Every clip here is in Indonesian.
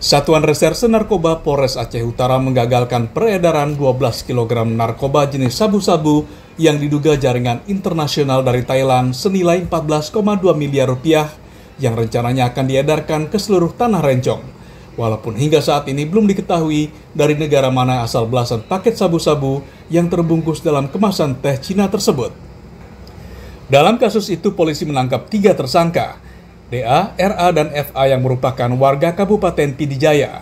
Satuan Reserse Narkoba Polres Aceh Utara menggagalkan peredaran 12 kg narkoba jenis sabu-sabu yang diduga jaringan internasional dari Thailand senilai 14,2 miliar rupiah yang rencananya akan diedarkan ke seluruh tanah Rencong. Walaupun hingga saat ini belum diketahui dari negara mana asal belasan paket sabu-sabu yang terbungkus dalam kemasan teh Cina tersebut. Dalam kasus itu, polisi menangkap 3 tersangka, DA, RA, dan FA yang merupakan warga Kabupaten Pidijaya.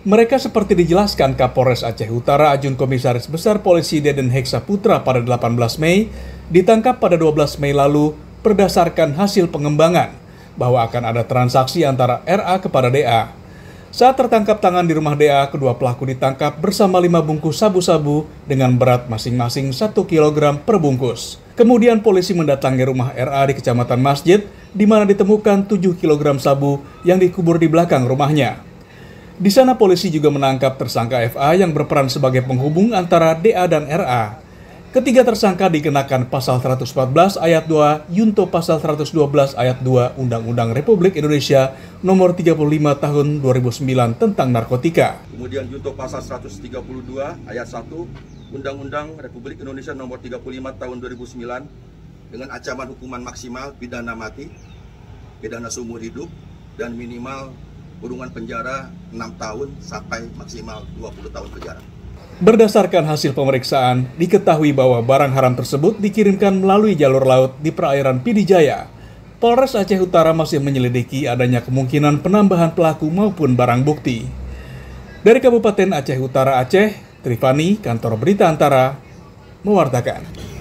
Mereka seperti dijelaskan Kapolres Aceh Utara Ajun Komisaris Besar Polisi Deden Heksa Putra pada 18 Mei, ditangkap pada 12 Mei lalu berdasarkan hasil pengembangan bahwa akan ada transaksi antara RA kepada DA. Saat tertangkap tangan di rumah DA, kedua pelaku ditangkap bersama 5 bungkus sabu-sabu dengan berat masing-masing 1 kg per bungkus. Kemudian polisi mendatangi rumah RA di Kecamatan Masjid, di mana ditemukan 7 kg sabu yang dikubur di belakang rumahnya. Di sana polisi juga menangkap tersangka FA yang berperan sebagai penghubung antara DA dan RA. Ketiga tersangka dikenakan pasal 114 ayat 2 Yunto pasal 112 ayat 2 Undang-Undang Republik Indonesia nomor 35 tahun 2009 tentang narkotika. Kemudian Yunto pasal 132 ayat 1 Undang-Undang Republik Indonesia nomor 35 tahun 2009 dengan ancaman hukuman maksimal pidana mati, pidana seumur hidup, dan minimal kurungan penjara 6 tahun sampai maksimal 20 tahun penjara. Berdasarkan hasil pemeriksaan, diketahui bahwa barang haram tersebut dikirimkan melalui jalur laut di perairan Pidijaya. Polres Aceh Utara masih menyelidiki adanya kemungkinan penambahan pelaku maupun barang bukti. Dari Kabupaten Aceh Utara Aceh, Trifani, Kantor Berita Antara, mewartakan.